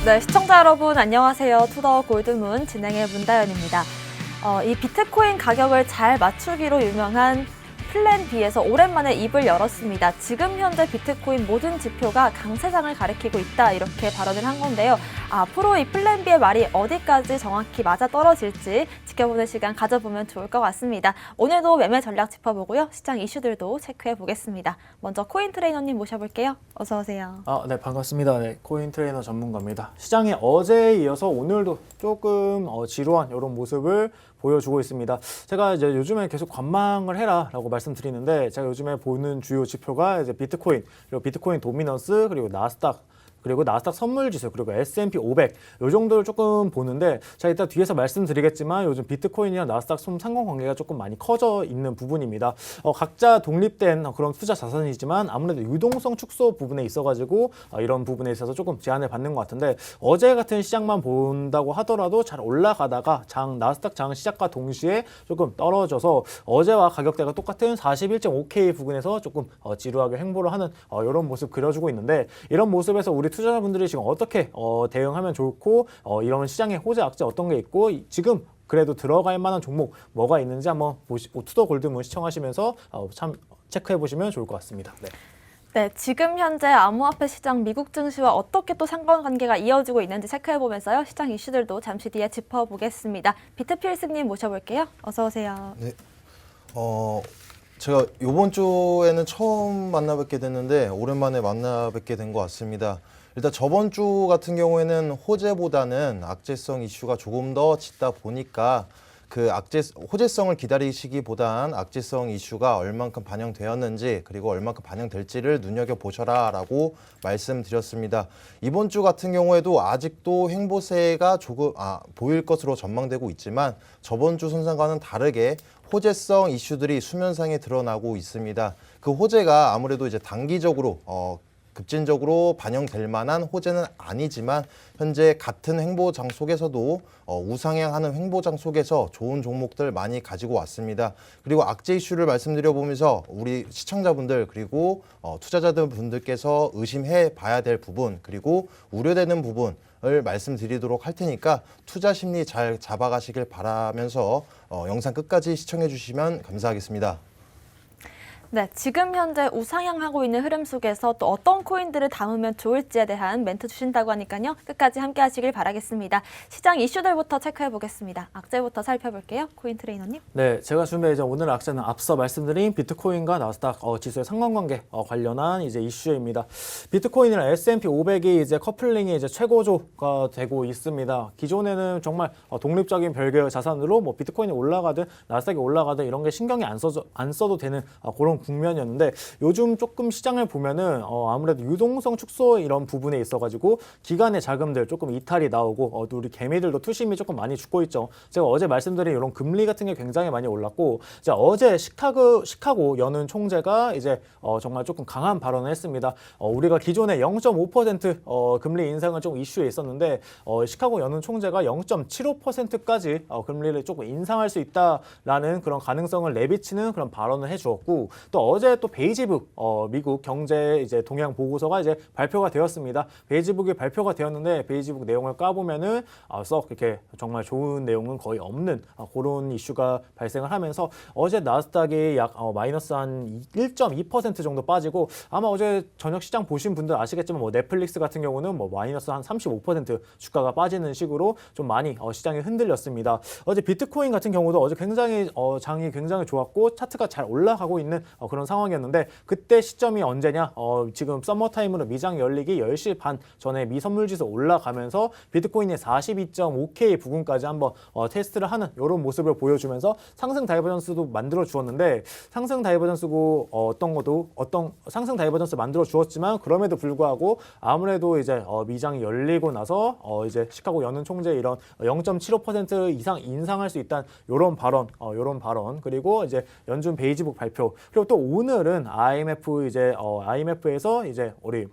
네, 시청자 여러분 안녕하세요. 투더 골드문 진행의 문다연입니다. 이 비트코인 가격을 잘 맞추기로 유명한 플랜 B에서 오랜만에 입을 열었습니다. 지금 현재 비트코인 모든 지표가 강세장을 가리키고 있다 이렇게 발언을 한 건데요. 앞으로 이 플랜 B의 말이 어디까지 정확히 맞아떨어질지 지켜보는 시간 가져보면 좋을 것 같습니다. 오늘도 매매 전략 짚어보고요. 시장 이슈들도 체크해 보겠습니다. 먼저 코인 트레이너님 모셔볼게요. 어서 오세요. 네, 반갑습니다. 네, 코인 트레이너 전문가입니다. 시장이 어제에 이어서 오늘도 조금 지루한 이런 모습을 보여주고 있습니다. 제가 이제 요즘에 계속 관망을 해라라고 말씀드리는데 제가 요즘에 보는 주요 지표가 이제 비트코인, 그리고 비트코인 도미넌스, 그리고 나스닥, 그리고 나스닥 선물지수, 그리고 S&P 500 요 정도를 조금 보는데 자, 이따 뒤에서 말씀드리겠지만 요즘 비트코인이랑 나스닥 상관관계가 조금 많이 커져 있는 부분입니다. 각자 독립된 그런 투자 자산이지만 아무래도 유동성 축소 부분에 있어가지고 이런 부분에 있어서 조금 제한을 받는 것 같은데 어제 같은 시장만 본다고 하더라도 잘 올라가다가 나스닥 장 시작과 동시에 조금 떨어져서 어제와 가격대가 똑같은 41.5K 부근에서 조금 지루하게 횡보를 하는 이런 모습 그려주고 있는데 이런 모습에서 우리 투자자분들이 지금 어떻게 대응하면 좋고 이런 시장의 호재 악재 어떤 게 있고 지금 그래도 들어갈 만한 종목 뭐가 있는지 한번 투더 골드문 시청하시면서 참 체크해 보시면 좋을 것 같습니다. 네. 네, 지금 현재 암호화폐 시장 미국 증시와 어떻게 또 상관관계가 이어지고 있는지 체크해보면서요. 시장 이슈들도 잠시 뒤에 짚어보겠습니다. 비트필승님 모셔볼게요. 어서 오세요. 네. 제가 이번 주에는 처음 만나뵙게 됐는데 오랜만에 만나뵙게 된 것 같습니다. 일단 저번 주 같은 경우에는 호재보다는 악재성 이슈가 조금 더 짙다 보니까 그 호재성을 기다리시기보단 악재성 이슈가 얼만큼 반영되었는지 그리고 얼만큼 반영될지를 눈여겨보셔라 라고 말씀드렸습니다. 이번 주 같은 경우에도 아직도 횡보세가 조금 보일 것으로 전망되고 있지만 저번 주 선상과는 다르게 호재성 이슈들이 수면상에 드러나고 있습니다. 그 호재가 아무래도 이제 단기적으로 급진적으로 반영될 만한 호재는 아니지만 현재 같은 횡보장 속에서도 우상향하는 횡보장 속에서 좋은 종목들 많이 가지고 왔습니다. 그리고 악재 이슈를 말씀드려 보면서 우리 시청자분들 그리고 투자자들 분들께서 의심해 봐야 될 부분 그리고 우려되는 부분을 말씀드리도록 할 테니까 투자 심리 잘 잡아가시길 바라면서 영상 끝까지 시청해 주시면 감사하겠습니다. 네, 지금 현재 우상향하고 있는 흐름 속에서 또 어떤 코인들을 담으면 좋을지에 대한 멘트 주신다고 하니까요. 끝까지 함께 하시길 바라겠습니다. 시장 이슈들부터 체크해 보겠습니다. 악재부터 살펴볼게요. 코인 트레이너님. 네, 제가 준비해 오늘 악재는 앞서 말씀드린 비트코인과 나스닥 지수의 상관관계 관련한 이제 이슈입니다. 비트코인이랑 S&P 500이 이제 커플링이 이제 최고조가 되고 있습니다. 기존에는 정말 독립적인 별개의 자산으로 뭐 비트코인이 올라가든 나스닥이 올라가든 이런 게 신경이 안 써도 되는 그런 국면이었는데 요즘 조금 시장을 보면은 아무래도 유동성 축소 이런 부분에 있어가지고 기관의 자금들 조금 이탈이 나오고 또 우리 개미들도 투심이 조금 많이 죽고 있죠. 제가 어제 말씀드린 이런 금리 같은 게 굉장히 많이 올랐고 이제 어제 시카고 연은 총재가 이제 정말 조금 강한 발언을 했습니다. 우리가 기존에 0.5% 금리 인상은 조금 이슈에 있었는데 시카고 연은 총재가 0.75%까지 금리를 조금 인상할 수 있다라는 그런 가능성을 내비치는 그런 발언을 해주었고 또 어제 또 베이지북 미국 경제 이제 동향 보고서가 이제 발표가 되었습니다. 베이지북이 발표가 되었는데 베이지북 내용을 까보면은 썩 이렇게 정말 좋은 내용은 거의 없는 그런 이슈가 발생을 하면서 어제 나스닥이 약 마이너스 한 1.2% 정도 빠지고 아마 어제 저녁 시장 보신 분들 아시겠지만 뭐 넷플릭스 같은 경우는 뭐 마이너스 한 35% 주가가 빠지는 식으로 좀 많이 시장이 흔들렸습니다. 어제 비트코인 같은 경우도 어제 굉장히 장이 굉장히 좋았고 차트가 잘 올라가고 있는 그런 상황이었는데 그때 시점이 언제냐? 지금 서머타임으로 미장 열리기 10시 반 전에 미 선물지수 올라가면서 비트코인이 42.5K 부근까지 한번 테스트를 하는 이런 모습을 보여주면서 상승 다이버전스도 만들어 주었는데 상승 다이버전스고 상승 다이버전스 만들어 주었지만 그럼에도 불구하고 아무래도 이제 미장이 열리고 나서 이제 시카고 연은 총재 이런 0.75% 이상 인상할 수 있다는 이런 발언 그리고 이제 연준 베이지북 발표 그리고 또 오늘은 IMF에서 이제 우리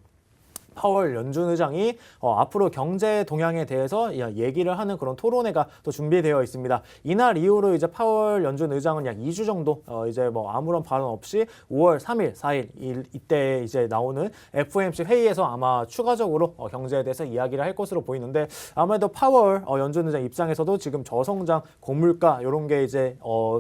파월 연준 의장이 앞으로 경제 동향에 대해서 얘기를 하는 그런 토론회가 또 준비되어 있습니다. 이날 이후로 이제 파월 연준 의장은 약 2주 정도 이제 뭐 아무런 발언 없이 5월 3일, 4일 이때 이제 나오는 FOMC 회의에서 아마 추가적으로 경제에 대해서 이야기를 할 것으로 보이는데 아무래도 파월 연준 의장 입장에서도 지금 저성장, 고물가 이런 게 이제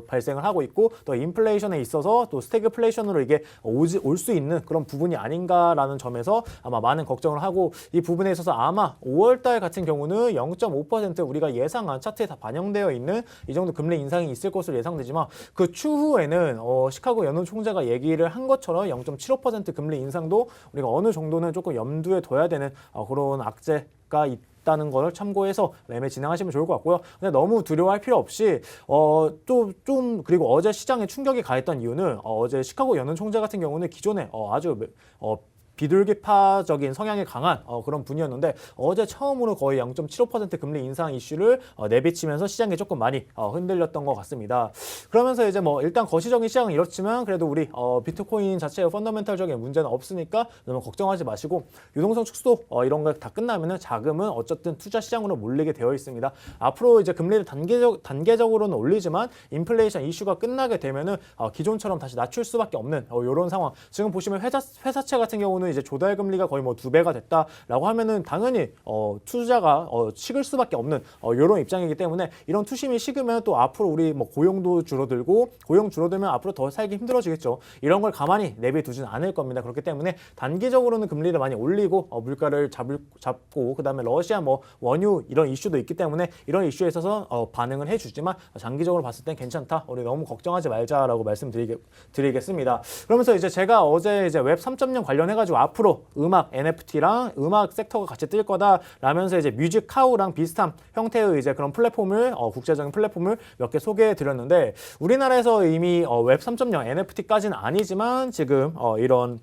발생을 하고 있고 또 인플레이션에 있어서 또 스태그플레이션으로 이게 올 수 있는 그런 부분이 아닌가라는 점에서 아마 많은 걱정을 하고 이 부분에 있어서 아마 5월달 같은 경우는 0.5% 우리가 예상한 차트에 다 반영되어 있는 이 정도 금리 인상이 있을 것으로 예상되지만 그 추후에는 시카고 연은 총재가 얘기를 한 것처럼 0.75% 금리 인상도 우리가 어느 정도는 조금 염두에 둬야 되는 그런 악재가 있다는 걸 참고해서 매매 진행하시면 좋을 것 같고요. 근데 너무 두려워할 필요 없이 좀 그리고 어제 시장에 충격이 가했던 이유는 어제 시카고 연은 총재 같은 경우는 기존에 아주 비둘기파적인 성향이 강한 그런 분이었는데 어제 처음으로 거의 0.75% 금리 인상 이슈를 내비치면서 시장이 조금 많이 흔들렸던 것 같습니다. 그러면서 이제 뭐 일단 거시적인 시장은 이렇지만 그래도 우리 비트코인 자체의 펀더멘탈적인 문제는 없으니까 너무 걱정하지 마시고 유동성 축소 이런 거 다 끝나면은 자금은 어쨌든 투자 시장으로 몰리게 되어 있습니다. 앞으로 이제 금리를 단계적으로는 올리지만 인플레이션 이슈가 끝나게 되면은 기존처럼 다시 낮출 수밖에 없는 이런 상황. 지금 보시면 회사채 같은 경우는 이제 조달 금리가 거의 뭐 2배가 됐다라고 하면은 당연히 투자가 식을 수밖에 없는 이런 입장이기 때문에 이런 투심이 식으면 또 앞으로 우리 뭐 고용도 줄어들고 고용 줄어들면 앞으로 더 살기 힘들어지겠죠. 이런 걸 가만히 내비두진 않을 겁니다. 그렇기 때문에 단기적으로는 금리를 많이 올리고 물가를 잡고 그다음에 러시아 뭐 원유 이런 이슈도 있기 때문에 이런 이슈에 있어서 반응을 해주지만 장기적으로 봤을 땐 괜찮다. 우리 너무 걱정하지 말자라고 말씀드리겠습니다. 그러면서 이제 제가 어제 이제 웹 3.0 관련해가지고 앞으로 음악 NFT랑 음악 섹터가 같이 뜰 거다라면서 이제 뮤직카우랑 비슷한 형태의 이제 그런 플랫폼을 국제적인 플랫폼을 몇 개 소개해 드렸는데 우리나라에서 이미 웹 3.0 NFT까지는 아니지만 지금 이런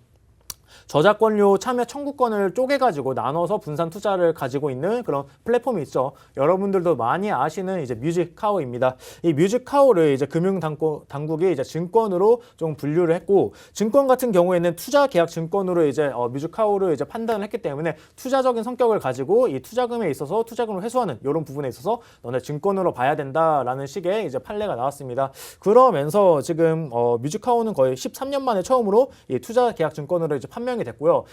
저작권료 참여 청구권을 쪼개가지고 나눠서 분산 투자를 가지고 있는 그런 플랫폼이 있죠. 여러분들도 많이 아시는 이제 뮤직카우입니다. 이 뮤직카우를 이제 금융당국이 이제 증권으로 좀 분류를 했고, 증권 같은 경우에는 투자 계약 증권으로 이제 뮤직카우를 이제 판단을 했기 때문에 투자적인 성격을 가지고 이 투자금에 있어서 투자금을 회수하는 이런 부분에 있어서 너네 증권으로 봐야 된다라는 식의 이제 판례가 나왔습니다. 그러면서 지금 뮤직카우는 거의 13년 만에 처음으로 이 투자 계약 증권으로 이제 판명이 됐고요.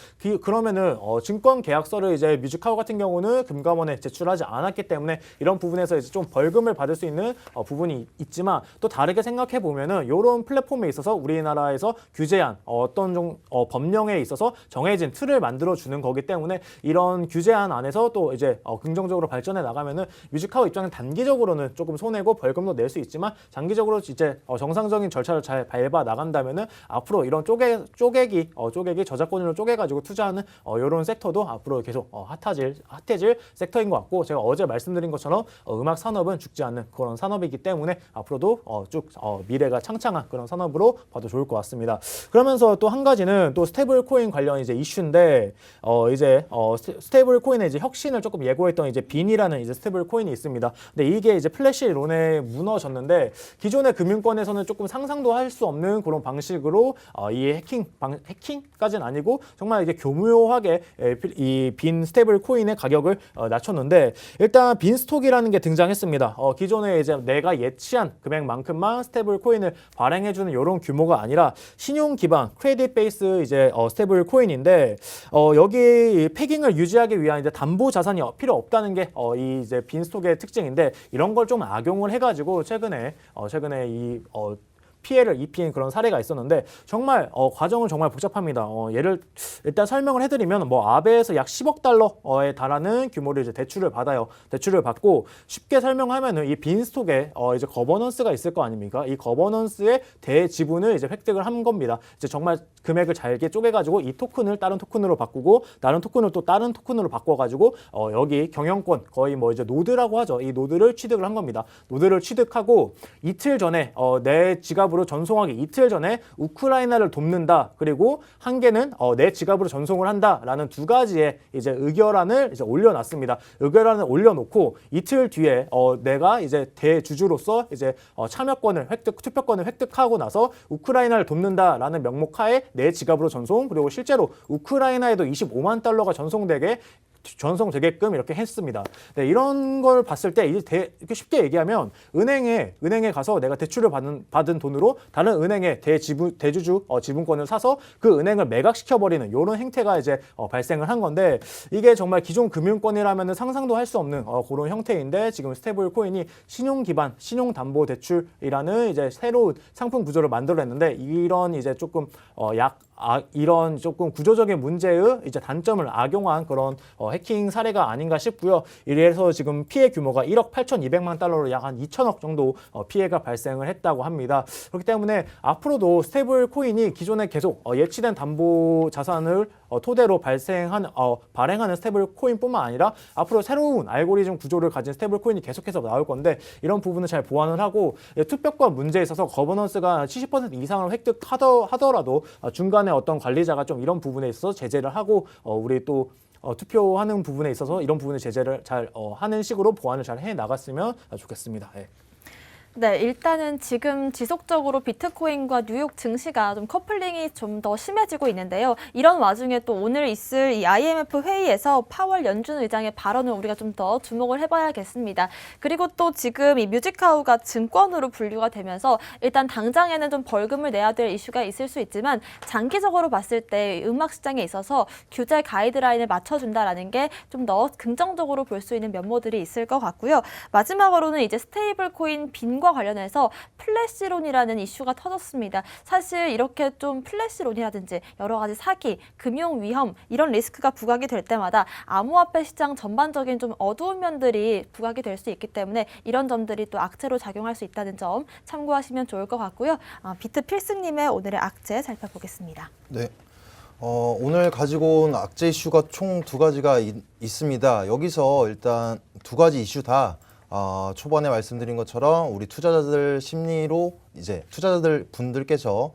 그러면은 증권 계약서를 이제 뮤직카우 같은 경우는 금감원에 제출하지 않았기 때문에 이런 부분에서 이제 좀 벌금을 받을 수 있는 부분이 있지만 또 다르게 생각해 보면은 이런 플랫폼에 있어서 우리나라에서 규제한 어떤 법령에 있어서 정해진 틀을 만들어 주는 거기 때문에 이런 규제안 안에서 또 이제 긍정적으로 발전해 나가면은 뮤직카우 입장은 단기적으로는 조금 손해고 벌금도 낼 수 있지만 장기적으로 이제 정상적인 절차를 잘 밟아 나간다면은 앞으로 이런 쪼개기 저작권으로 쪼개가지고 투자하는 이런 섹터도 앞으로 계속 핫해질 섹터인 것 같고, 제가 어제 말씀드린 것처럼 음악 산업은 죽지 않는 그런 산업이기 때문에 앞으로도 쭉 미래가 창창한 그런 산업으로 봐도 좋을 것 같습니다. 그러면서 또 한 가지는 또 스테이블 코인 관련 이제 이슈인데 이제 스테이블 코인의 이제 혁신을 조금 예고했던 이제 빈이라는 이제 스테이블 코인이 있습니다. 근데 이게 이제 플래시론에 무너졌는데 기존의 금융권에서는 조금 상상도 할 수 없는 그런 방식으로 이 해킹까지는 아니고 정말 이게 교묘하게 이 빈 스테이블 코인의 가격을 낮췄는데, 일단 빈 스톡이라는 게 등장했습니다. 기존에 이제 내가 예치한 금액만큼만 스테이블 코인을 발행해주는 이런 규모가 아니라 신용 기반 크레딧 베이스 이제 스테이블 코인인데 여기 패깅을 유지하기 위한 이제 담보 자산이 필요 없다는 게 이 이제 빈 스톡의 특징인데, 이런 걸 좀 악용을 해가지고 최근에 이 피해를 입힌 그런 사례가 있었는데 정말 과정은 정말 복잡합니다. 예를 일단 설명을 해드리면 아베에서 약 10억 달러에 달하는 규모를 이제 대출을 받아요. 대출을 받고 쉽게 설명하면은 이 빈 스톡에 이제 거버넌스가 있을 거 아닙니까? 이 거버넌스의 대지분을 이제 획득을 한 겁니다. 이제 정말 금액을 잘게 쪼개가지고 이 토큰을 다른 토큰으로 바꾸고 다른 토큰을 또 다른 토큰으로 바꿔가지고 여기 경영권 거의 이제 노드라고 하죠. 이 노드를 취득을 한 겁니다. 노드를 취득하고 이틀 전에 내 지갑으로 지갑으로 전송하기 이틀 전에 우크라이나를 돕는다. 그리고 한 개는 내 지갑으로 전송을 한다라는 두 가지의 이제 의결안을 이제 올려놨습니다. 의결안을 올려놓고 이틀 뒤에 내가 이제 대주주로서 이제 투표권을 획득하고 나서 우크라이나를 돕는다라는 명목하에 내 지갑으로 전송, 그리고 실제로 우크라이나에도 25만 달러가 전송되게끔 이렇게 했습니다. 네, 이런 걸 봤을 때 이렇게 쉽게 얘기하면 은행에 가서 내가 대출을 받은 돈으로 다른 은행의 대주주 지분권을 사서 그 은행을 매각시켜버리는 이런 행태가 이제 발생을 한 건데, 이게 정말 기존 금융권이라면 상상도 할 수 없는 그런 형태인데, 지금 스테이블 코인이 신용 기반 신용담보 대출이라는 이제 새로운 상품 구조를 만들어냈는데, 이런 이제 조금 이런 조금 구조적인 문제의 이제 단점을 악용한 그런 해킹 사례가 아닌가 싶고요. 이래서 지금 피해 규모가 1억 8,200만 달러로 약 한 2천억 정도 피해가 발생을 했다고 합니다. 그렇기 때문에 앞으로도 스테이블 코인이 기존에 계속 예치된 담보 자산을 토대로 발행하는 스테이블 코인뿐만 아니라 앞으로 새로운 알고리즘 구조를 가진 스테이블 코인이 계속해서 나올 건데, 이런 부분을 잘 보완을 하고 투표권 문제에 있어서 거버넌스가 70% 이상을 획득하더라도 중간에 어떤 관리자가 좀 이런 부분에 있어서 제재를 하고 우리 또 투표하는 부분에 있어서 이런 부분의 제재를 잘 하는 식으로 보완을 잘 해 나갔으면 좋겠습니다. 네. 네, 일단은 지금 지속적으로 비트코인과 뉴욕 증시가 좀 커플링이 좀 더 심해지고 있는데요. 이런 와중에 또 오늘 있을 이 IMF 회의에서 파월 연준 의장의 발언을 우리가 좀 더 주목을 해봐야겠습니다. 그리고 또 지금 이 뮤직하우가 증권으로 분류가 되면서 일단 당장에는 좀 벌금을 내야 될 이슈가 있을 수 있지만, 장기적으로 봤을 때 음악 시장에 있어서 규제 가이드라인을 맞춰준다라는 게 좀 더 긍정적으로 볼 수 있는 면모들이 있을 것 같고요. 마지막으로는 이제 스테이블 코인 빈과 관련해서 플래시론이라는 이슈가 터졌습니다. 사실 이렇게 좀 플래시론이라든지 여러 가지 사기, 금융 위험 이런 리스크가 부각이 될 때마다 암호화폐 시장 전반적인 좀 어두운 면들이 부각이 될 수 있기 때문에 이런 점들이 또 악재로 작용할 수 있다는 점 참고하시면 좋을 것 같고요. 비트 필승님의 오늘의 악재 살펴보겠습니다. 네. 오늘 가지고 온 악재 이슈가 총 두 가지가 있습니다. 여기서 일단 두 가지 이슈 다 초반에 말씀드린 것처럼 우리 투자자들 심리로 이제 투자자들 분들께서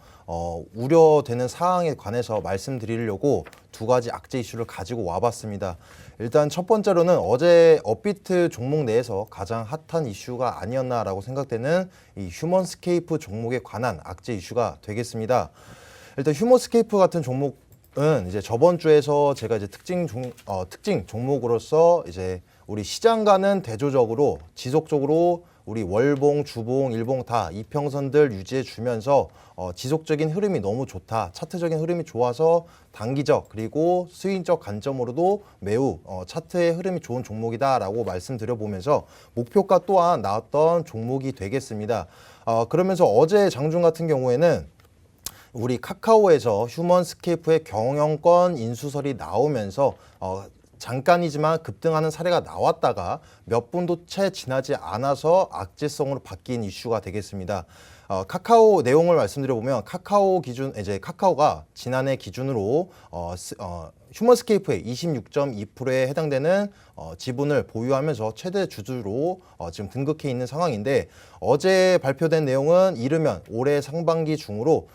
우려되는 사항에 관해서 말씀드리려고 두 가지 악재 이슈를 가지고 와봤습니다. 일단 첫 번째로는 어제 업비트 종목 내에서 가장 핫한 이슈가 아니었나라고 생각되는 이 휴먼스케이프 종목에 관한 악재 이슈가 되겠습니다. 일단 휴먼스케이프 같은 종목은 이제 저번 주에서 제가 이제 특징 종목으로서 이제 우리 시장과는 대조적으로 지속적으로 우리 월봉, 주봉, 일봉 다 이평선들 유지해 주면서 지속적인 흐름이 너무 좋다. 차트적인 흐름이 좋아서 단기적 그리고 수익적 관점으로도 매우 차트의 흐름이 좋은 종목이다라고 말씀드려 보면서 목표가 또한 나왔던 종목이 되겠습니다. 그러면서 어제 장중 같은 경우에는 우리 카카오에서 휴먼스케이프의 경영권 인수설이 나오면서 잠깐이지만 급등하는 사례가 나왔다가 몇 분도 채 지나지 않아서 악재성으로 바뀐 이슈가 되겠습니다. 카카오 내용을 말씀드려보면 카카오가 지난해 기준으로 휴먼스케이프의 26.2%에 해당되는 지분을 보유하면서 최대 주주로 지금 등극해 있는 상황인데, 어제 발표된 내용은 이르면 올해 상반기 중으로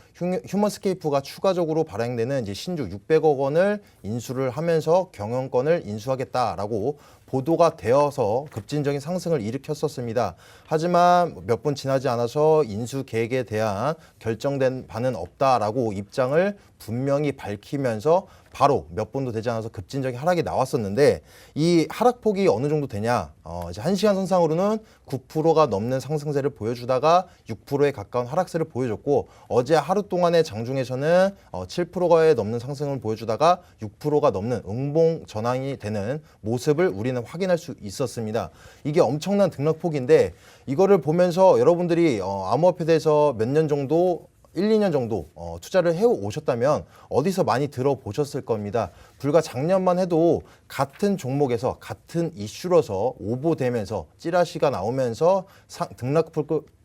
휴먼스케이프가 추가적으로 발행되는 이제 신주 600억 원을 인수를 하면서 경영권을 인수하겠다라고 보도가 되어서 급진적인 상승을 일으켰었습니다. 하지만 몇 분 지나지 않아서 인수 계획에 대한 결정된 바는 없다라고 입장을 분명히 밝히면서 바로 몇 분도 되지 않아서 급진적인 하락이 나왔었는데, 이 하락폭이 어느 정도 되냐, 이제 1시간 선상으로는 9%가 넘는 상승세를 보여주다가 6%에 가까운 하락세를 보여줬고, 어제 하루 동안의 장중에서는 7%가 넘는 상승을 보여주다가 6%가 넘는 응봉 전환이 되는 모습을 우리는 확인할 수 있었습니다. 이게 엄청난 등락폭인데, 이거를 보면서 여러분들이 암호화폐에 대해서 몇 년 정도 1, 2년 정도 투자를 해오셨다면 어디서 많이 들어보셨을 겁니다. 불과 작년만 해도 같은 종목에서 같은 이슈로서 오보되면서 찌라시가 나오면서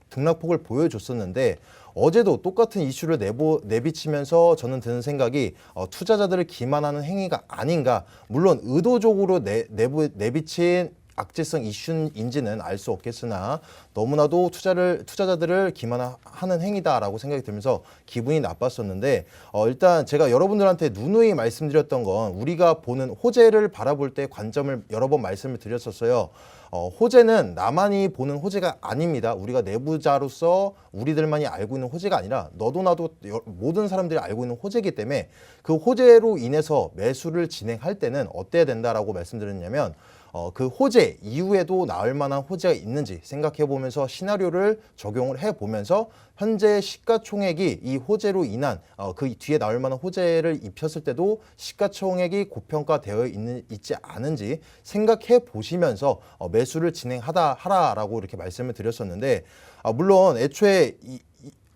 등락폭을 보여줬었는데, 어제도 똑같은 이슈를 내비치면서 저는 드는 생각이 투자자들을 기만하는 행위가 아닌가. 물론 의도적으로 내비친 악재성 이슈인지는 알 수 없겠으나 너무나도 투자자들을 기만하는 행위다라고 생각이 들면서 기분이 나빴었는데 일단 제가 여러분들한테 누누이 말씀드렸던 건 우리가 보는 호재를 바라볼 때 관점을 여러 번 말씀을 드렸었어요. 호재는 나만이 보는 호재가 아닙니다. 우리가 내부자로서 우리들만이 알고 있는 호재가 아니라 너도 나도 모든 사람들이 알고 있는 호재이기 때문에 그 호재로 인해서 매수를 진행할 때는 어때야 된다라고 말씀드렸냐면 그 호재 이후에도 나올 만한 호재가 있는지 생각해 보면서 시나리오를 적용을 해 보면서 현재 시가총액이 이 호재로 인한 그 뒤에 나올 만한 호재를 입혔을 때도 시가총액이 고평가되어 있지 않은지 생각해 보시면서 매수를 하라라고 이렇게 말씀을 드렸었는데 물론 애초에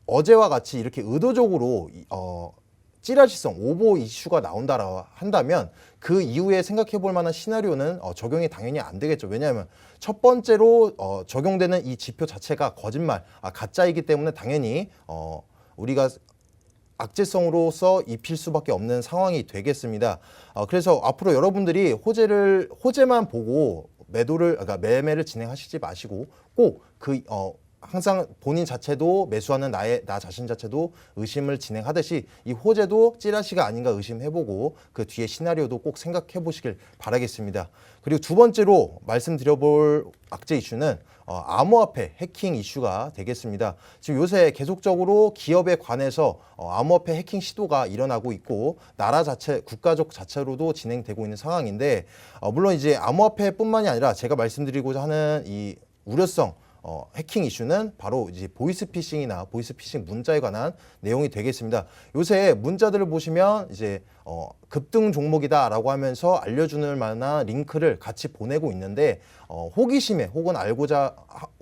어제와 같이 이렇게 의도적으로 찌라시성 오버 이슈가 나온다라 한다면 그 이후에 생각해 볼 만한 시나리오는 적용이 당연히 안 되겠죠. 왜냐하면 첫 번째로 적용되는 이 지표 자체가 거짓말, 가짜이기 때문에 당연히 우리가 악재성으로서 입힐 수밖에 없는 상황이 되겠습니다. 그래서 앞으로 여러분들이 호재만 보고 그러니까 매매를 진행하시지 마시고 꼭 항상 본인 자체도 매수하는 나 자신 자체도 의심을 진행하듯이 이 호재도 찌라시가 아닌가 의심해보고 그 뒤에 시나리오도 꼭 생각해 보시길 바라겠습니다. 그리고 두 번째로 말씀드려볼 악재 이슈는 암호화폐 해킹 이슈가 되겠습니다. 지금 요새 계속적으로 기업에 관해서 암호화폐 해킹 시도가 일어나고 있고 국가적 자체로도 진행되고 있는 상황인데 물론 이제 암호화폐뿐만이 아니라 제가 말씀드리고자 하는 이 우려성 해킹 이슈는 바로 이제 보이스피싱이나 보이스피싱 문자에 관한 내용이 되겠습니다. 요새 문자들을 보시면 이제 급등 종목이다라고 하면서 알려주는 만한 링크를 같이 보내고 있는데 호기심에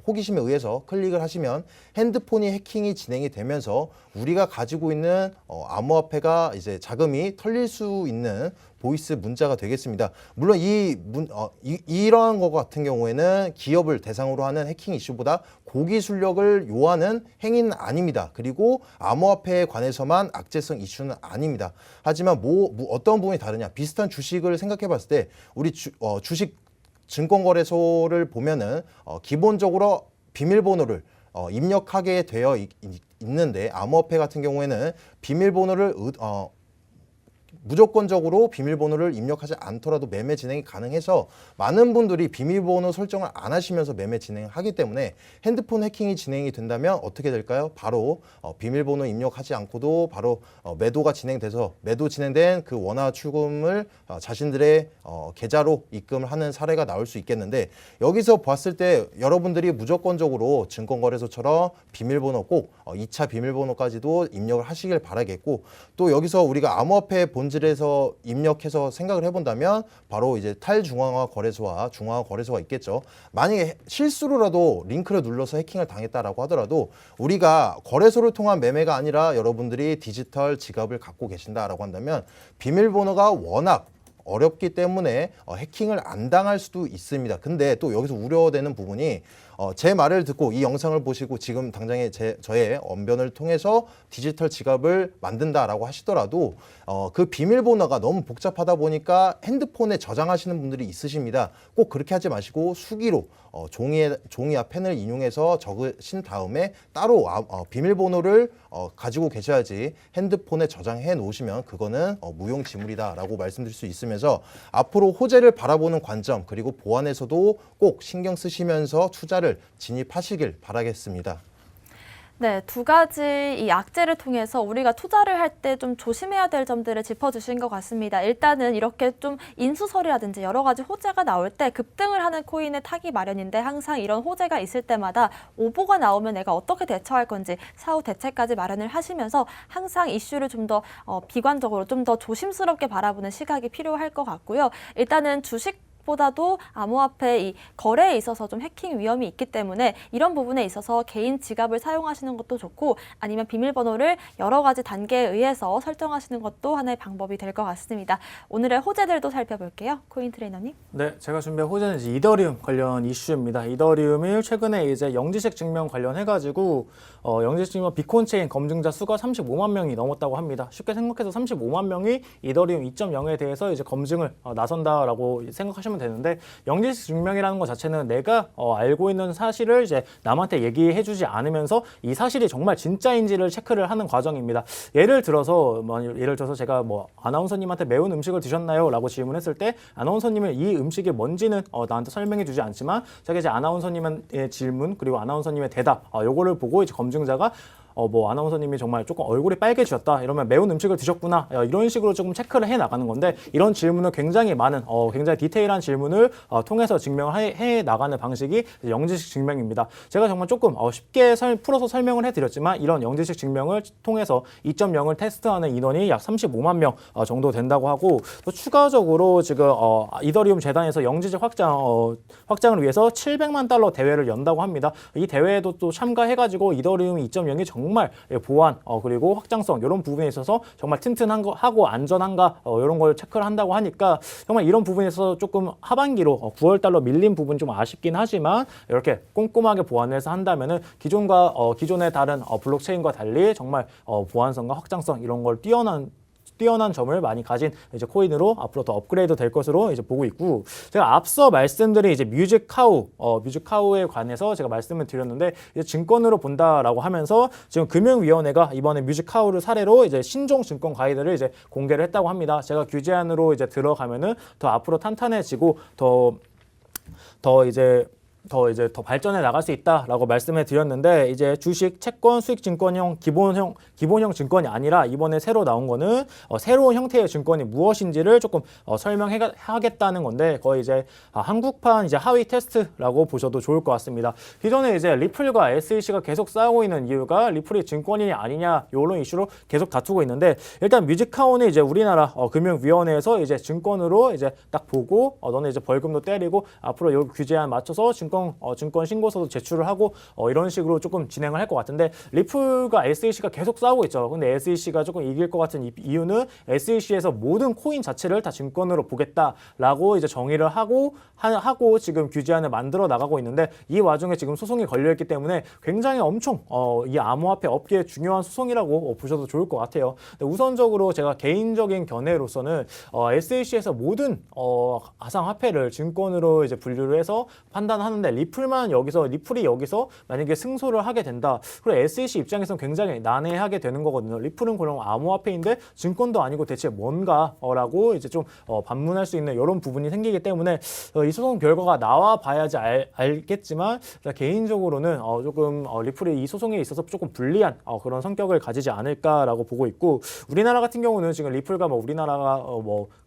호기심에 의해서 클릭을 하시면 핸드폰이 해킹이 진행이 되면서 우리가 가지고 있는 암호화폐가 이제 자금이 털릴 수 있는 보이스 문자가 되겠습니다. 물론 이러한 것 같은 경우에는 기업을 대상으로 하는 해킹 이슈보다 고기술력을 요하는 행위는 아닙니다. 그리고 암호화폐에 관해서만 악재성 이슈는 아닙니다. 하지만 어떤 부분이 다르냐? 비슷한 주식을 생각해 봤을 때 우리 주식 증권거래소를 보면은 기본적으로 비밀번호를 입력하게 되어 있는데 암호화폐 같은 경우에는 비밀번호를 무조건적으로 비밀번호를 입력하지 않더라도 매매 진행이 가능해서 많은 분들이 비밀번호 설정을 안 하시면서 매매 진행을 하기 때문에 핸드폰 해킹이 진행이 된다면 어떻게 될까요? 바로 비밀번호 입력하지 않고도 바로 매도가 진행돼서 매도 진행된 그 원화 출금을 자신들의 계좌로 입금을 하는 사례가 나올 수 있겠는데 여기서 봤을 때 여러분들이 무조건적으로 증권거래소처럼 비밀번호 꼭 2차 비밀번호까지도 입력을 하시길 바라겠고 또 여기서 우리가 암호화폐 본질에서 입력해서 생각을 해본다면 바로 이제 탈중앙화 거래소와 중앙화 거래소가 있겠죠. 만약에 실수로라도 링크를 눌러서 해킹을 당했다라고 하더라도 우리가 거래소를 통한 매매가 아니라 여러분들이 디지털 지갑을 갖고 계신다라고 한다면 비밀번호가 워낙 어렵기 때문에 해킹을 안 당할 수도 있습니다. 근데 또 여기서 우려되는 부분이 제 말을 듣고 이 영상을 보시고 지금 당장에 저의 언변을 통해서 디지털 지갑을 만든다라고 하시더라도 그 비밀번호가 너무 복잡하다 보니까 핸드폰에 저장하시는 분들이 있으십니다. 꼭 그렇게 하지 마시고 수기로 종이와 펜을 인용해서 적으신 다음에 따로 비밀번호를 가지고 계셔야지 핸드폰에 저장해 놓으시면 그거는 무용지물이다라고 말씀드릴 수 있으면서 앞으로 호재를 바라보는 관점 그리고 보안에서도 꼭 신경 쓰시면서 투자를 진입하시길 바라겠습니다. 네, 두 가지 이 악재를 통해서 우리가 투자를 할 때 좀 조심해야 될 점들을 짚어주신 것 같습니다. 일단은 이렇게 좀 인수설이라든지 여러 가지 호재가 나올 때 급등을 하는 코인에 타기 마련인데 항상 이런 호재가 있을 때마다 오보가 나오면 내가 어떻게 대처할 건지 사후 대책까지 마련을 하시면서 항상 이슈를 좀 더 비관적으로 좀 더 조심스럽게 바라보는 시각이 필요할 것 같고요. 일단은 보다도 암호화폐 이 거래에 있어서 좀 해킹 위험이 있기 때문에 이런 부분에 있어서 개인 지갑을 사용하시는 것도 좋고 아니면 비밀번호를 여러 가지 단계에 의해서 설정하시는 것도 하나의 방법이 될 것 같습니다. 오늘의 호재들도 살펴볼게요. 코인 트레이너님. 네, 제가 준비한 호재는 이제 이더리움 관련 이슈입니다. 이더리움이 최근에 이제 영지식 증명 관련해가지고 영지식 증명 비콘 체인 검증자 수가 35만 명이 넘었다고 합니다. 쉽게 생각해서 35만 명이 이더리움 2.0에 대해서 이제 검증을 나선다라고 생각하시면 하면 되는데 영지식 증명이라는 것 자체는 내가 알고 있는 사실을 이제 남한테 얘기해주지 않으면서 이 사실이 정말 진짜인지를 체크를 하는 과정입니다. 예를 들어서 제가 뭐 아나운서님한테 매운 음식을 드셨나요?라고 질문했을 때 아나운서님은 이 음식이 뭔지는 나한테 설명해주지 않지만 제가 이제 아나운서님의 질문 그리고 아나운서님의 대답 요거를 보고 이제 검증자가 뭐 아나운서님이 정말 조금 얼굴이 빨개지셨다 이러면 매운 음식을 드셨구나 이런 식으로 조금 체크를 해 나가는 건데 이런 질문은 굉장히 많은 굉장히 디테일한 질문을 통해서 증명을 해 나가는 방식이 영지식 증명입니다. 제가 정말 조금 쉽게 풀어서 설명을 해드렸지만 이런 영지식 증명을 통해서 2.0을 테스트하는 인원이 약 35만 명 정도 된다고 하고 또 추가적으로 지금 이더리움 재단에서 영지식 확장을 위해서 700만 달러 대회를 연다고 합니다. 이 대회에도 또 참가해가지고 이더리움 2.0이 정말 보안 그리고 확장성 이런 부분에 있어서 정말 튼튼한 거 하고 안전한가 이런 걸 체크를 한다고 하니까 정말 이런 부분에서 조금 하반기로 9월 달로 밀린 부분 좀 아쉽긴 하지만 이렇게 꼼꼼하게 보완을 해서 한다면은 기존의 다른 블록체인과 달리 정말 보안성과 확장성 이런 걸 뛰어난 점을 많이 가진 이제 코인으로 앞으로 더 업그레이드 될 것으로 이제 보고 있고 제가 앞서 말씀드린 이제 뮤직카우에 관해서 제가 말씀을 드렸는데 이제 증권으로 본다라고 하면서 지금 금융위원회가 이번에 뮤직카우를 사례로 이제 신종 증권 가이드를 이제 공개를 했다고 합니다. 제가 규제안으로 이제 들어가면은 더 앞으로 탄탄해지고 더 발전해 나갈 수 있다라고 말씀을 드렸는데 이제 주식, 채권, 수익 증권형, 기본형 증권이 아니라 이번에 새로 나온 거는 새로운 형태의 증권이 무엇인지를 조금 설명하겠다는 건데 거의 이제 한국판 이제 하위 테스트라고 보셔도 좋을 것 같습니다. 기존에 이제 리플과 SEC가 계속 싸우고 있는 이유가 리플이 증권이 아니냐 이런 이슈로 계속 다투고 있는데 일단 뮤직카우는 이제 우리나라 금융위원회에서 이제 증권으로 이제 딱 보고 너네 이제 벌금도 때리고 앞으로 요 규제안 맞춰서 증권 신고서도 제출을 하고 이런 식으로 조금 진행을 할 것 같은데 리플과 SEC가 계속 싸우고 있죠. 근데 SEC가 조금 이길 것 같은 이유는 SEC에서 모든 코인 자체를 다 증권으로 보겠다라고 이제 정의를 하고 지금 규제안을 만들어 나가고 있는데 이 와중에 지금 소송이 걸려 있기 때문에 굉장히 엄청 이 암호화폐 업계의 중요한 소송이라고 보셔도 좋을 것 같아요. 근데 우선적으로 제가 개인적인 견해로서는 SEC에서 모든 가상화폐를 증권으로 이제 분류를 해서 판단하는데 리플이 여기서 만약에 승소를 하게 된다. 그리고 SEC 입장에서는 굉장히 난해하게 되는 거거든요. 리플은 그럼 암호화폐인데 증권도 아니고 대체 뭔가라고 이제 좀 반문할 수 있는 이런 부분이 생기기 때문에 이 소송 결과가 나와 봐야지 알겠지만 개인적으로는 조금 리플이 이 소송에 있어서 조금 불리한 그런 성격을 가지지 않을까라고 보고 있고 우리나라 같은 경우는 지금 리플과 우리나라가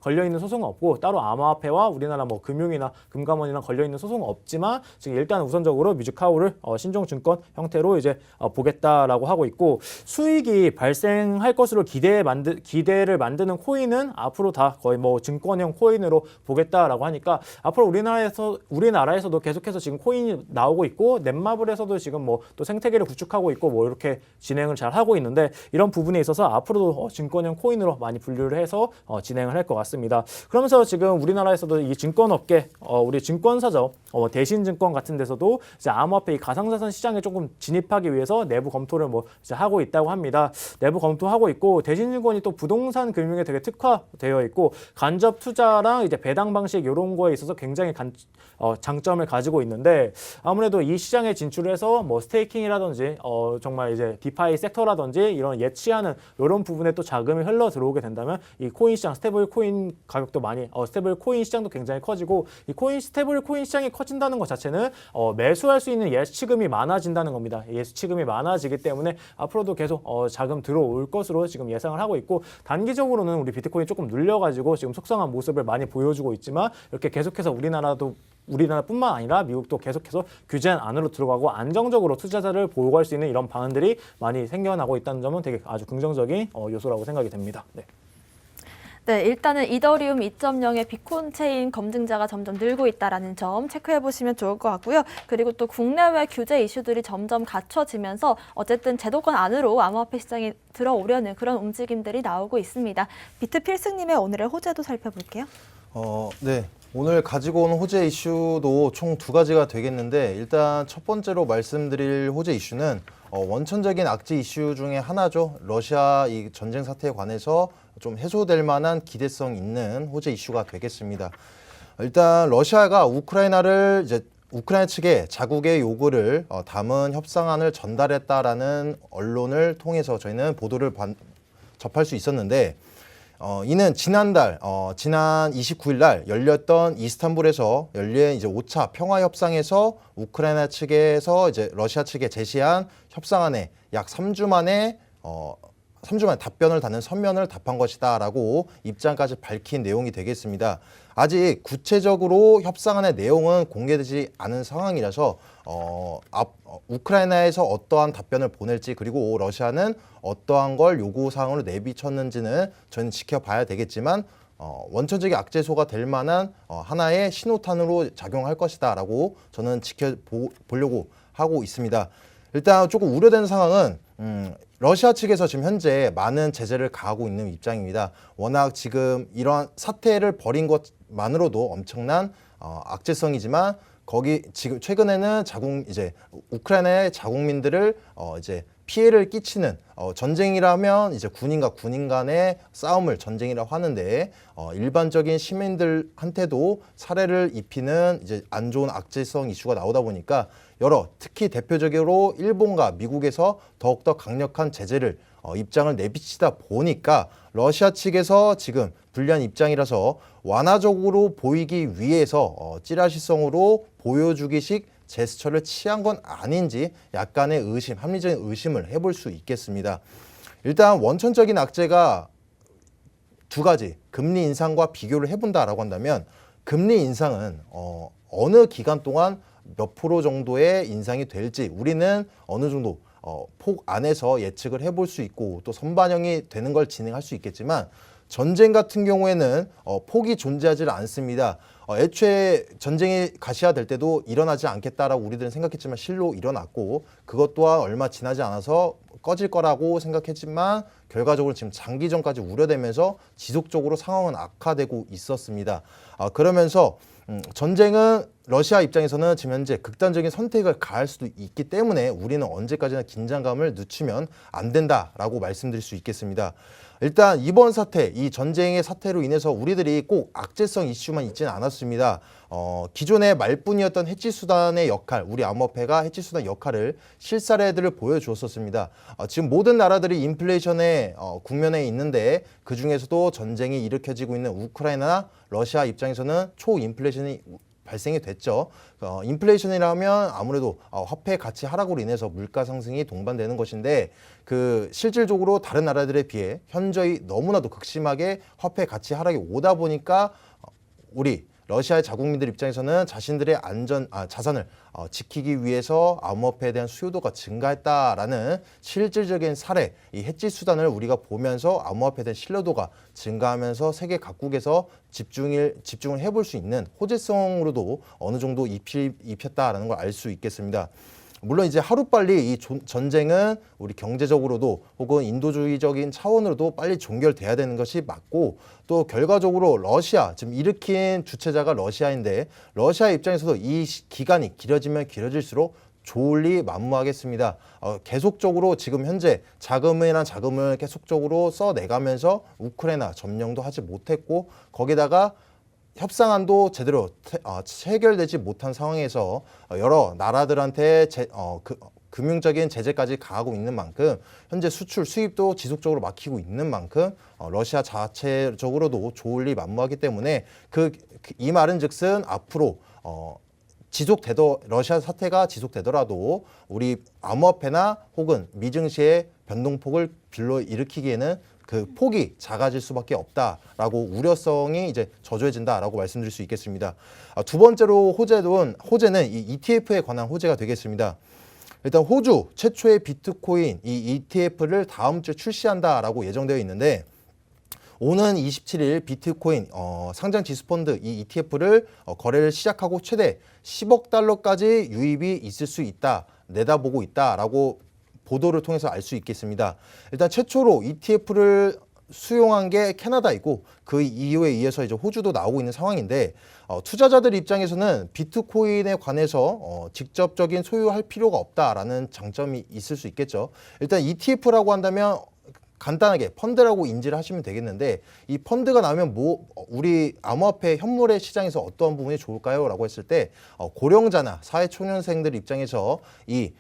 걸려 있는 소송은 없고 따로 암호화폐와 우리나라 금융이나 금감원이랑 걸려 있는 소송은 없지만 지금 일단 우선적으로 뮤직카우를 신종증권 형태로 이제 보겠다라고 하고 있고 수익이 발생할 것으로 기대를 만드는 코인은 앞으로 다 거의 증권형 코인으로 보겠다라고 하니까 앞으로 우리나라에서도 계속해서 지금 코인이 나오고 있고 넷마블에서도 지금 또 생태계를 구축하고 있고 이렇게 진행을 잘 하고 있는데 이런 부분에 있어서 앞으로도 증권형 코인으로 많이 분류를 해서 진행을 할 것 같습니다. 그러면서 지금 우리나라에서도 이 증권업계 우리 증권사죠 대신증권 같은 데서도 이제 암호화폐 이 가상자산 시장에 조금 진입하기 위해서 내부 검토를 이제 하고 있다고 합니다. 내부 검토하고 있고 대신증권이 또 부동산 금융에 되게 특화되어 있고 간접 투자랑 이제 배당 방식 이런 거에 있어서 굉장히 장점을 가지고 있는데 아무래도 이 시장에 진출해서 스테이킹이라든지 정말 이제 디파이 섹터라든지 이런 예치하는 이런 부분에 또 자금이 흘러 들어오게 된다면 이 코인 시장 스테이블 코인 가격도 스테이블 코인 시장도 굉장히 커지고 이 스테이블 코인 시장이 커진다는 것 자체는 매수할 수 있는 예수치금이 많아진다는 겁니다. 예수치금이 많아지기 때문에 앞으로도 계속 자금 들어올 것으로 지금 예상을 하고 있고 단기적으로는 우리 비트코인이 조금 눌려가지고 지금 속상한 모습을 많이 보여주고 있지만 이렇게 계속해서 우리나라뿐만 아니라 미국도 계속해서 규제안 안으로 들어가고 안정적으로 투자자를 보호할 수 있는 이런 방안들이 많이 생겨나고 있다는 점은 되게 아주 긍정적인 요소라고 생각이 됩니다. 네, 일단은 이더리움 2.0의 비콘 체인 검증자가 점점 늘고 있다는 점 체크해 보시면 좋을 것 같고요. 그리고 또 국내외 규제 이슈들이 점점 갖춰지면서 어쨌든 제도권 안으로 암호화폐 시장에 들어오려는 그런 움직임들이 나오고 있습니다. 비트필승님의 오늘의 호재도 살펴볼게요. 네. 오늘 가지고 온 호재 이슈도 총 두 가지가 되겠는데 일단 첫 번째로 말씀드릴 호재 이슈는 원천적인 악재 이슈 중에 하나죠. 러시아 이 전쟁 사태에 관해서 좀 해소될 만한 기대성 있는 호재 이슈가 되겠습니다. 일단 러시아가 우크라이나를 이제 우크라이나 측에 자국의 요구를 담은 협상안을 전달했다라는 언론을 통해서 저희는 보도를 접할 수 있었는데 이는 지난달 지난 29일 날 열렸던 이스탄불에서 열린 이제 5차 평화 협상에서 우크라이나 측에서 이제 러시아 측에 제시한 협상안에 약 3주 만에 3주 만에 답변을 받는 선면을 답한 것이다라고 입장까지 밝힌 내용이 되겠습니다. 아직 구체적으로 협상안의 내용은 공개되지 않은 상황이라서 우크라이나에서 어떠한 답변을 보낼지 그리고 러시아는 어떠한 걸 요구사항으로 내비쳤는지는 저희는 지켜봐야 되겠지만 원천적인 악재소가 될 만한 하나의 신호탄으로 작용할 것이다라고 저는 지켜보려고 하고 있습니다. 일단 조금 우려되는 상황은 러시아 측에서 지금 현재 많은 제재를 가하고 있는 입장입니다. 워낙 지금 이러한 사태를 벌인 것만으로도 엄청난 악재성이지만 거기 지금 최근에는 이제 우크라이나의 자국민들을 이제 피해를 끼치는 전쟁이라면 이제 군인과 군인 간의 싸움을 전쟁이라고 하는데 일반적인 시민들한테도 살해를 입히는 이제 안 좋은 악재성 이슈가 나오다 보니까 특히 대표적으로 일본과 미국에서 더욱더 강력한 제재를 입장을 내비치다 보니까 러시아 측에서 지금 불리한 입장이라서 완화적으로 보이기 위해서 찌라시성으로 보여주기식 제스처를 취한 건 아닌지 약간의 합리적인 의심을 해볼 수 있겠습니다. 일단 원천적인 악재가 두 가지, 금리 인상과 비교를 해본다라고 한다면 금리 인상은 어느 기간 동안 몇 프로 정도의 인상이 될지 우리는 어느 정도 폭 안에서 예측을 해볼 수 있고 또 선반영이 되는 걸 진행할 수 있겠지만 전쟁 같은 경우에는 폭이 존재하지 않습니다. 애초에 전쟁이 가시화될 때도 일어나지 않겠다라고 우리들은 생각했지만 실로 일어났고 그것 또한 얼마 지나지 않아서 꺼질 거라고 생각했지만 결과적으로 지금 장기전까지 우려되면서 지속적으로 상황은 악화되고 있었습니다. 그러면서 전쟁은 러시아 입장에서는 지금 현재 극단적인 선택을 가할 수도 있기 때문에 우리는 언제까지나 긴장감을 늦추면 안 된다라고 말씀드릴 수 있겠습니다. 일단 이번 사태, 이 전쟁의 사태로 인해서 우리들이 꼭 악재성 이슈만 있지는 않았습니다. 기존의 말뿐이었던 해치수단의 역할, 우리 암호화폐가 해치수단 역할을 실사례들을 보여주었었습니다. 지금 모든 나라들이 인플레이션의 국면에 있는데 그 중에서도 전쟁이 일으켜지고 있는 우크라이나나 러시아 입장에서는 초인플레이션이 발생이 됐죠. 인플레이션이라면 아무래도 화폐 가치 하락으로 인해서 물가 상승이 동반되는 것인데 실질적으로 다른 나라들에 비해 현저히 너무나도 극심하게 화폐 가치 하락이 오다 보니까 우리 러시아의 자국민들 입장에서는 자신들의 자산을 지키기 위해서 암호화폐에 대한 수요도가 증가했다라는 실질적인 사례, 이 해지 수단을 우리가 보면서 암호화폐에 대한 신뢰도가 증가하면서 세계 각국에서 집중을 해볼 수 있는 호재성으로도 어느 정도 입혔다라는 걸 알 수 있겠습니다. 물론 이제 하루빨리 이 전쟁은 우리 경제적으로도 혹은 인도주의적인 차원으로도 빨리 종결돼야 되는 것이 맞고 또 결과적으로 러시아, 지금 일으킨 주체자가 러시아인데 러시아 입장에서도 이 기간이 길어지면 길어질수록 조울리 만무하겠습니다. 계속적으로 지금 현재 자금이란 자금을 계속적으로 써내가면서 우크라이나 점령도 하지 못했고 거기다가 협상안도 제대로 해결되지 못한 상황에서 여러 나라들한테 금융적인 제재까지 가하고 있는 만큼 현재 수출 수입도 지속적으로 막히고 있는 만큼 러시아 자체적으로도 조울리 만무하기 때문에 이 말은즉슨 앞으로 러시아 사태가 지속되더라도 우리 암호화폐나 혹은 미증시의 변동폭을 불러일으키기에는 그 폭이 작아질 수밖에 없다라고 우려성이 이제 저조해진다라고 말씀드릴 수 있겠습니다. 두 번째로 호재는 이 ETF에 관한 호재가 되겠습니다. 일단 호주 최초의 비트코인 이 ETF를 다음 주에 출시한다라고 예정되어 있는데 오는 27일 비트코인 상장 지수펀드 이 ETF를 거래를 시작하고 최대 10억 달러까지 유입이 있을 수 있다, 내다보고 있다라고 보도를 통해서 알 수 있겠습니다. 일단 최초로 ETF를 수용한 게 캐나다이고 그 이후에 이어서 이제 호주도 나오고 있는 상황인데 투자자들 입장에서는 비트코인에 관해서 직접적인 소유할 필요가 없다라는 장점이 있을 수 있겠죠. 일단 ETF라고 한다면 간단하게 펀드라고 인지를 하시면 되겠는데 이 펀드가 나오면 우리 암호화폐 현물의 시장에서 어떠한 부분이 좋을까요? 라고 했을 때 고령자나 사회초년생들 입장에서 이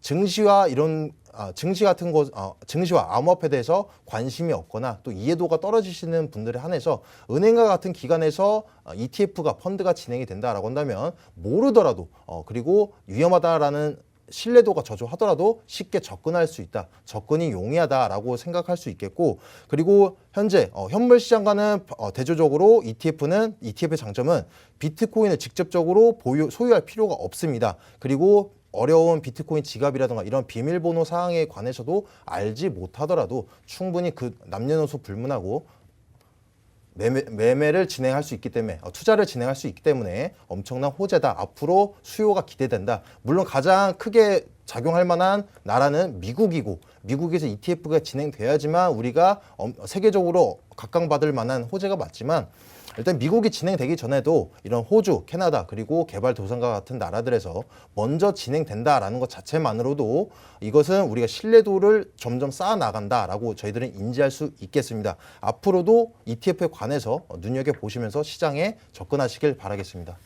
증시와 이런 증시 같은 거 증시와 암호화폐에 대해서 관심이 없거나 또 이해도가 떨어지시는 분들에 한해서 은행과 같은 기관에서 ETF가 펀드가 진행이 된다라고 한다면 모르더라도 그리고 위험하다라는 신뢰도가 저조하더라도 쉽게 접근할 수 있다. 접근이 용이하다라고 생각할 수 있겠고 그리고 현재 현물 시장과는 대조적으로 ETF의 장점은 비트코인을 직접적으로 소유할 필요가 없습니다. 그리고 어려운 비트코인 지갑이라든가 이런 비밀번호 사항에 관해서도 알지 못하더라도 충분히 그 남녀노소 불문하고 매매를 진행할 수 있기 때문에 투자를 진행할 수 있기 때문에 엄청난 호재다. 앞으로 수요가 기대된다. 물론 가장 크게 작용할 만한 나라는 미국이고 미국에서 ETF가 진행돼야지만 우리가 세계적으로 각광받을 만한 호재가 맞지만 일단 미국이 진행되기 전에도 이런 호주, 캐나다 그리고 개발도상과 같은 나라들에서 먼저 진행된다라는 것 자체만으로도 이것은 우리가 신뢰도를 점점 쌓아 나간다라고 저희들은 인지할 수 있겠습니다. 앞으로도 ETF에 관해서 눈여겨보시면서 시장에 접근하시길 바라겠습니다.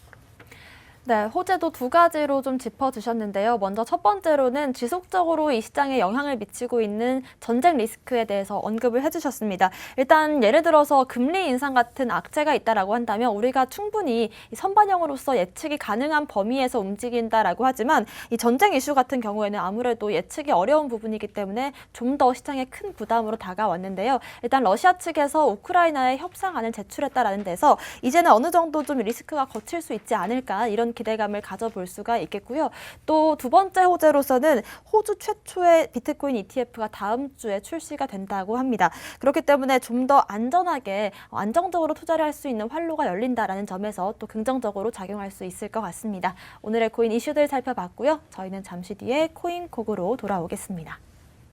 네, 호재도 두 가지로 좀 짚어주셨는데요. 먼저 첫 번째로는 지속적으로 이 시장에 영향을 미치고 있는 전쟁 리스크에 대해서 언급을 해주셨습니다. 일단 예를 들어서 금리 인상 같은 악재가 있다라고 한다면 우리가 충분히 이 선반영으로서 예측이 가능한 범위에서 움직인다라고 하지만 이 전쟁 이슈 같은 경우에는 아무래도 예측이 어려운 부분이기 때문에 좀 더 시장에 큰 부담으로 다가왔는데요. 일단 러시아 측에서 우크라이나에 협상안을 제출했다라는 데서 이제는 어느 정도 좀 리스크가 거칠 수 있지 않을까 이런 기대감을 가져볼 수가 있겠고요. 또 두 번째 호재로서는 호주 최초의 비트코인 ETF가 다음 주에 출시가 된다고 합니다. 그렇기 때문에 좀 더 안전하게 안정적으로 투자를 할 수 있는 활로가 열린다라는 점에서 또 긍정적으로 작용할 수 있을 것 같습니다. 오늘의 코인 이슈들 살펴봤고요. 저희는 잠시 뒤에 코인콕으로 돌아오겠습니다.